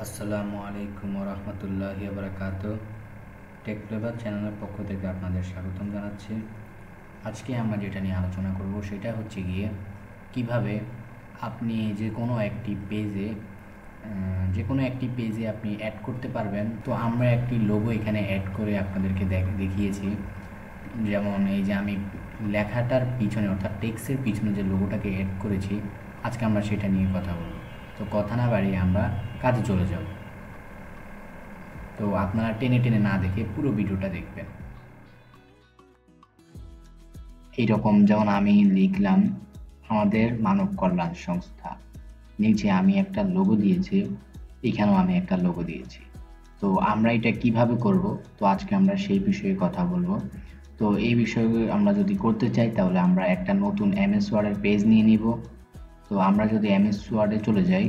আসসালামু আলাইকুম রহমতুল্লাহি বারাকাতু। টেক ফ্লেভার চ্যানেলের পক্ষ থেকে আপনাদের স্বাগতম জানাচ্ছি। আজকে আমরা যেটা নিয়ে আলোচনা করব সেটা হচ্ছে গিয়ে কিভাবে আপনি যে কোনো একটি পেজে আপনি অ্যাড করতে পারবেন। তো আমরা একটি লোগো এখানে অ্যাড করে আপনাদেরকে দেখিয়েছি। যেমন এই যে আমি লেখাটার পিছনে অর্থাৎ টেক্সটের পিছনে যে লোগোটাকে অ্যাড করেছি, আজকে আমরা সেটা নিয়ে কথা বলব। তো কথা না বাড়িয়ে আমরা কাজে চলে যাব। তো আপনারা টেনে টেনে না দেখে পুরো ভিডিওটা দেখবেন। এইরকম যেমন আমি লিখলাম আমাদের মানব কল্যাণ সংস্থা, নিচে আমি একটা লোগো দিয়েছি, এখানেও আমি একটা লোগো দিয়েছি। তো আমরা এটা কিভাবে করব, তো আজকে আমরা সেই বিষয়ে কথা বলবো। তো এই বিষয়ে আমরা যদি করতে চাই তাহলে আমরা একটা নতুন এমএস ওয়ার্ডের পেজ নিয়ে নিব। তো আমরা যদি এমএস ওয়ার্ডে চলে যাই,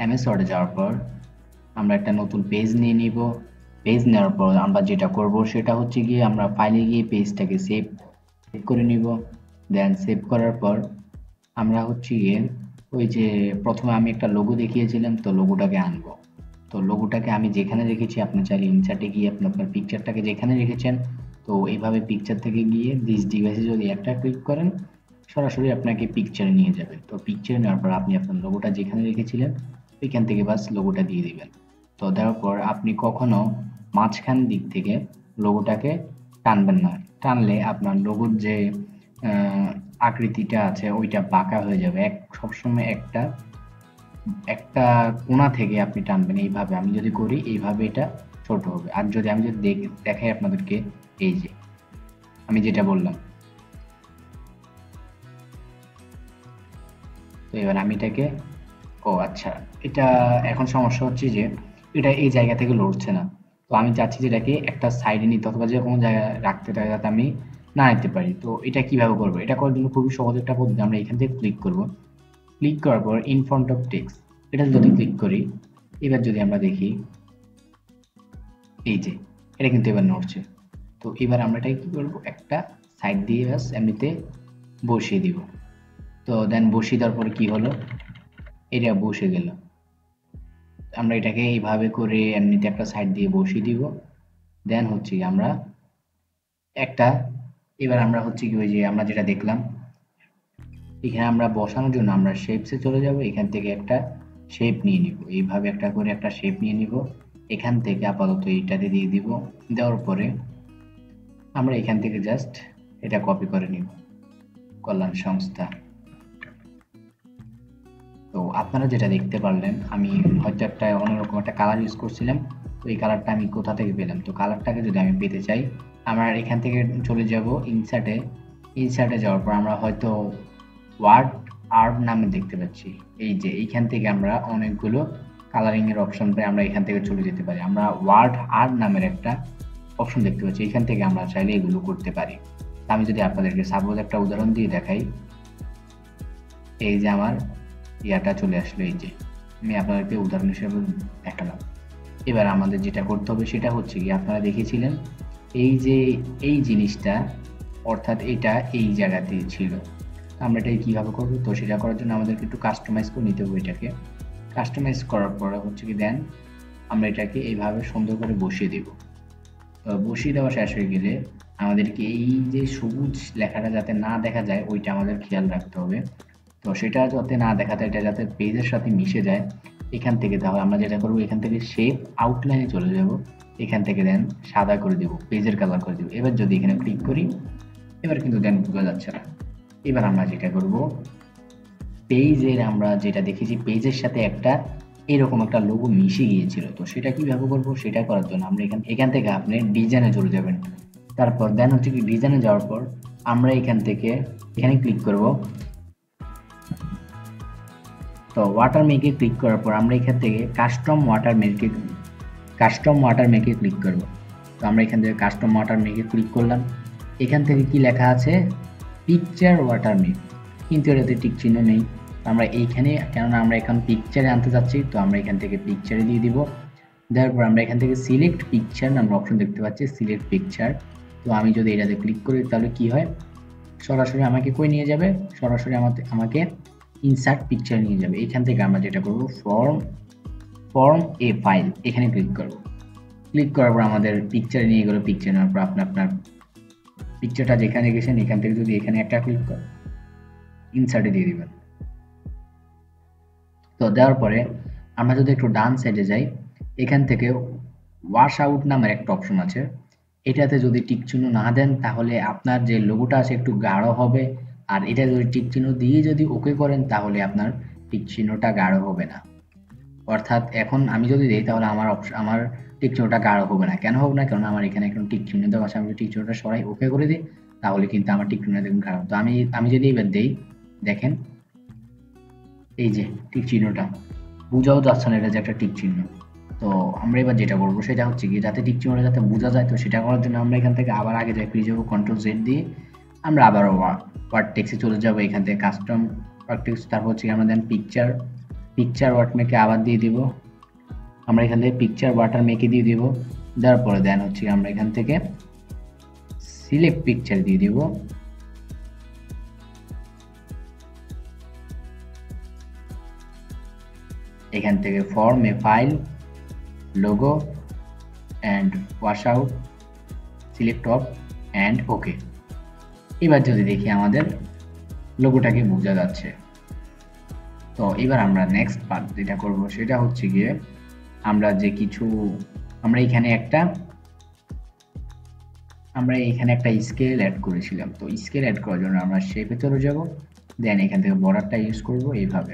এমএস ওয়ার্ডে যাওয়ার পর আমরা একটা নতুন পেজ নিয়ে নিব। পেজ নেওয়ার পর আমরা যেটা করব সেটা হচ্ছে গিয়ে আমরা ফাইলে গিয়ে পেজটাকে সেভ করে নিব। দেন সেভ করার পর আমরা হচ্ছে গিয়ে ওই যে প্রথমে আমি একটা লোগো দেখিয়েছিলাম, তো লোগোটাকে আনবো। তো লোগোটাকে আমি যেখানে রেখেছি আপনি চাইলে ইনসার্টে গিয়ে আপনি আপনার পিকচারটাকে যেখানে রেখেছেন, তো এইভাবে পিকচার থেকে গিয়ে দিস ডিভাইসে যদি একটা ক্লিক করেন সরাসরি আপনাকে পিকচারে নিয়ে যাবে। তো পিকচারে নেওয়ার পর আপনি আপনার লোগোটা যেখানে রেখেছিলেন ওইখান থেকে বাস লোগোটা দিয়ে দিবেন। তো দেওয়ার পর আপনি কখনো মাঝখান দিক থেকে লোগোটাকে টানবেন না। টানলে আপনার লোগোর যে আকৃতিটা আছে ওইটা বাঁকা হয়ে যাবে। সবসময় একটা একটা কোণা থেকে আপনি টানবেন এইভাবে। আমি যদি করি এইভাবে এটা ছোট হবে। আর যদি আমি যদি দেখাই আপনাদেরকে, এই যে আমি যেটা বললাম, তো এবার আমি এটাকে আচ্ছা, এটা এখন সমস্যা হচ্ছে যে এটা এই জায়গা থেকে লড়ছে না। তো আমি চাচ্ছি যে এটাকে একটা সাইডে নিতে অথবা যে কোনো জায়গায় রাখতে চাই যাতে আমি না নিতে পারি। তো এটা কিভাবে করবো? এটা করার জন্য খুবই সহজ একটা পদ্ধতি। আমরা এখান থেকে ক্লিক করব। ক্লিক করার পর ইন ফ্রন্ট অফ টেক্সট এটা যদি ক্লিক করি, এবার যদি আমরা দেখি এই যে এটা কিন্তু এবার নড়ছে। তো এবার আমরা এটাকে কি করবো, একটা সাইড দিয়ে ব্যাস এমনিতে বসিয়ে দিব। তো দেন বসিয়ে দেওয়ার পরে কি হলো, এটা বসে গেল। আমরা এটাকে এইভাবে করে এমনিতে একটা সাইড দিয়ে বসিয়ে দিব। দেন হচ্ছে আমরা একটা এবার আমরা হচ্ছে কি ওই যে আমরা যেটা দেখলাম এখানে আমরা বসানোর জন্য আমরা শেপসে চলে যাব। এখান থেকে একটা শেপ নিয়ে নিব, এইভাবে একটা করে একটা শেপ নিয়ে নিব। এখান থেকে আপাতত এইটাতে দিয়ে দিব। দেওয়ার পরে আমরা এখান থেকে জাস্ট এটা কপি করে নিব, কল্যাণ সংস্থা। তো আপনারা যেটা দেখতে পারলেন, আমি হয়তো একটা অন্যরকম একটা কালার ইউজ করছিলাম। তো এই কালারটা আমি কোথা থেকে পেলাম? তো কালারটাকে যদি আমি পেতে চাই, আমরা এখান থেকে চলে যাব ইনসার্টে। ইনসার্টে যাওয়ার পর আমরা হয়তো ওয়ার্ড আর্ট নামে দেখতে পাচ্ছি। এই যে এইখান থেকে আমরা অনেকগুলো কালারিং এর অপশন পাই, আমরা এখান থেকে চলে যেতে পারি। আমরা ওয়ার্ড আর্ট নামের একটা অপশন দেখতে পাচ্ছি, এখান থেকে আমরা চাইলে এগুলো করতে পারি। আমি যদি আপনাদেরকে সাপোজ একটা উদাহরণ দিয়ে দেখাই, এই যে আমার ইয়াটা চলে আসলো, এই যে আমি আপনাদেরকে উদাহরণ হিসেবে দেখালাম। এবার আমাদের যেটা করতে হবে সেটা হচ্ছে কি, আপনারা দেখেছিলেন এই যে এই জিনিসটা অর্থাৎ এটা এই জায়গাতে ছিল। আমরা এটাকে কিভাবে করবো? তো সেটা করার জন্য আমাদেরকে একটু কাস্টমাইজ করে নিতে হবে। এটাকে কাস্টমাইজ করার পরে হচ্ছে কি দেন আমরা এটাকে এইভাবে সুন্দর করে বসিয়ে দেব। বসিয়ে দেওয়া শেষ হয়ে গেলে আমাদেরকে এই যে সবুজ লেখাটা যাতে না দেখা যায় ওইটা আমাদের খেয়াল রাখতে হবে। তো সেটা যাতে না দেখা যায়, এটা যাতে পেজের সাথে মিশে যায়, এখান থেকে তাহলে আমরা যেটা করবো এখান থেকে শেপ আউটলাইনে চলে যাব। এখান থেকে দেন সাদা করে দেব, পেজের কালার করে দেব। এবার যদি এখানে ক্লিক করি, এবার কিন্তু দেন বোঝা যাচ্ছে না। এবার আমরা যেটা করব, পেজের আমরা যেটা দেখেছি পেজের সাথে একটা এরকম একটা লোগো মিশে গিয়েছিল। তো সেটা কিভাবে করব? সেটা করার জন্য আমরা এখান থেকে আপনি ডিজাইনে চলে যাবেন। তারপর দেন হচ্ছে কি ডিজাইনে যাওয়ার পর আমরা এখান থেকে এখানে ক্লিক করব। তো ওয়াটারমেকে ক্লিক করার পর আমরা এখান থেকে কাস্টম ওয়াটারমেকে ক্লিক করব। তো আমরা এখান থেকে কাস্টম ওয়াটারমেকে ক্লিক করলাম। এখান থেকে কি লেখা আছে? পিকচার ওয়াটারমেক, কিন্তু এটাতে টিক চিহ্ন নেই। আমরা এইখানে, কেননা আমরা এখন পিকচারে আনতে যাচ্ছি, তো আমরা এখান থেকে পিকচারে দিয়ে দিব। দেওয়ার পর আমরা এখান থেকে সিলেক্ট পিকচার নামের অপশন দেখতে পাচ্ছি, সিলেক্ট পিকচার। তো আমি যদি এটাতে ক্লিক করি তাহলে কি হয়, সরাসরি আমাকে কই নিয়ে যাবে? সরাসরি আমাকে ইনসার্ট পিকচার নিয়ে যাবে। এখান থেকে আমরা যেটা করব, ফর্ম এ ফাইল, এখানে ক্লিক করব। ক্লিক করার পর আমাদের পিকচার নিয়ে গেল। পিকচার নেওয়ার পর আপনার পিকচারটা যেখানে গেছেন এখান থেকে যদি এখানে একটা ক্লিক করেন, ইনসার্টে দিয়ে দিবেন। তো দেওয়ার পরে আমরা যদি একটু ডান সাইডে যাই, এখান থেকে ওয়াশ আউট নামের একটা অপশন আছে। এটাতে যদি টিক চিহ্ন না দেন তাহলে আপনার যে লোগোটা আছে একটু গাঢ় হবে, আর এটা যদি টিক চিহ্ন দিয়ে যদি ওকে করেন তাহলে আপনার টিক চিহ্নটা গাঢ় হবে না। অর্থাৎ এখন আমি যদি দিই তাহলে আমার টিক চিহ্নটা গাঢ় হবে না। কেন হবে না? কারণ আমার এখানে এখন টিক চিহ্ন দেওয়া আছে। আমি যদি টিক চিহ্নটা সরাই ওকে করে দিই তাহলে কিন্তু আমার টিক চিহ্নটা দেখুন গাঢ়। তো আমি যদি এবার দেই, দেখেন এই যে টিক চিহ্নটা বোঝাও যাচ্ছে না এটা যে একটা টিক চিহ্ন। তো আমরা এবার যেটা করবো সেটা হচ্ছে কি, যাতে টিক চিহ্নটা যাতে বোঝা যায়, তো সেটা করার জন্য আমরা এখান থেকে আবার আগে যাই, ফিরে যাবো, কন্ট্রোল জেড দিয়ে আমরা আবার ওয়ার্ড টেক্সে চলে যাবো। এখান থেকে কাস্টম ওয়ার্ড টেক্সট, তারপর হচ্ছে আমরা দেন পিকচার ওয়ার্ড মেকে আবার দিয়ে দিব। আমরা এখান থেকে পিকচার ওয়াটার মেকে দিয়ে দিব। দেওয়ার পরে দেন হচ্ছে আমরা এখান থেকে সিলেক্ট পিকচার দিয়ে দিব। এখান থেকে form A file, logo and wash out, select of and okay. এবার যদি দেখি আমাদের লোগোটাকে বোঝা যাচ্ছে। তো এবার আমরা নেক্সট পার্ট যেটা করব সেটা হচ্ছে গিয়ে আমরা এখানে একটা স্কেল অ্যাড করেছিলাম। তো স্কেল অ্যাড করার জন্য আমরা শেপে চলে যাব, দেন এখান থেকে বর্ডারটা ইউজ করব এইভাবে।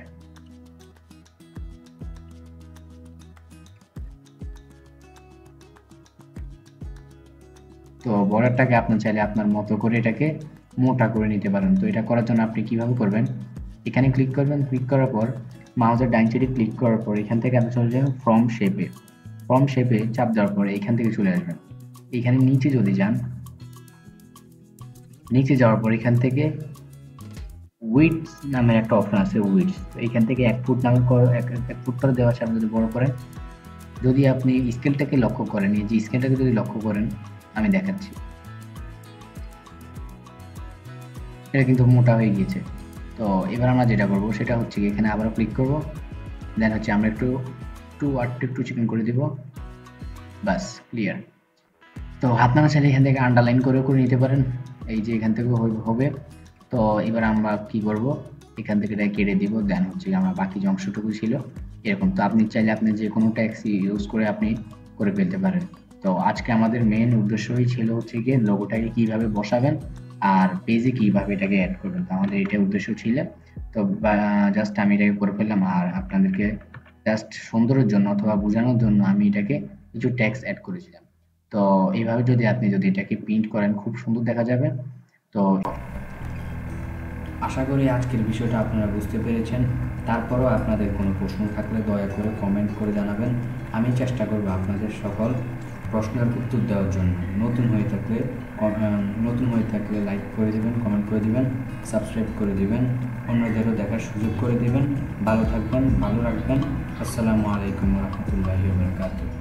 তো বর্ডারটাকে আপনার চাইলে আপনার মতো করে এটাকে মোটা করে নিতে পারেন। তো এটা করার জন্য আপনি কিভাবে করবেন, এখানে ক্লিক করবেন। ক্লিক করার পর মাউসের ডান সাইডে ক্লিক করার পর এখান থেকে আপনি চলে যাবেন ফর্ম শেপে চাপ দেওয়ার পরে এখান থেকে চলে আসবেন। এখানে নিচে যদি যান, নিচে যাওয়ার পর এখান থেকে উইডথ নামের একটা অপশন আছে, উইডথ। তো এখান থেকে 1 ফুট নামে 1 ফুট করে দেওয়া আছে। আপনি যদি বড় করেন, যদি আপনি স্কেলটাকে লক্ষ্য করেন, এই যে স্কেলটাকে যদি লক্ষ্য করেন, আমি দেখাচ্ছি, এটা কিন্তু মোটা হয়ে গিয়েছে। তো এবার আমরা যেটা করব সেটা হচ্ছে এখানে আবার ক্লিক করব, দেন হচ্ছে আমরা একটু চিকন করে দিব, বাস ক্লিয়ার। তো আপনারা চাইলে এখান থেকে আন্ডারলাইন করে নিতে পারেন, এই যে এখান থেকে হবে। তো এবার আমরা কি করব, এখান থেকে এটা কেটে দিব, দেন হচ্ছে আমরা বাকি যে অংশটুকু ছিল এরকম। তো আপনি চাইলে আপনি যে কোনো ট্যাক্স ইউজ করে আপনি করে ফেলতে পারেন। তো আজকে আমাদের মেন উদ্দেশ্যই ছিল হচ্ছে গিয়ে লোগোটাকে কিভাবে বসাবেন আর পেজে কিভাবে এটাকে অ্যাড করবেন। তো আমাদের এটা উদ্দেশ্য ছিল। তো জাস্ট আমি এটাকে করে ফেললাম, আর আপনাদেরকে জাস্ট সুন্দরের জন্য অথবা বোঝানোর জন্য আমি এটাকে কিছু ট্যাক্স অ্যাড করেছিলাম। তো এইভাবে যদি আপনি এটাকে প্রিন্ট করেন খুব সুন্দর দেখা যাবে। তো আশা করি আজকের বিষয়টা আপনারা বুঝতে পেরেছেন। তারপরও আপনাদের কোনো প্রশ্ন থাকলে দয়া করে কমেন্ট করে জানাবেন। আমি চেষ্টা করব আপনাদের সকল প্রশ্নের উত্তর দেওয়ার জন্য। নতুন হয়ে থাকলে লাইক করে দিবেন, কমেন্ট করে দিবেন, সাবস্ক্রাইব করে দিবেন, অন্যদেরও দেখার সুযোগ করে দিবেন। ভালো থাকবেন, ভালো রাখবেন। আসসালামু আলাইকুম ওয়া রাহমাতুল্লাহি ওয়া বারাকাতুহু।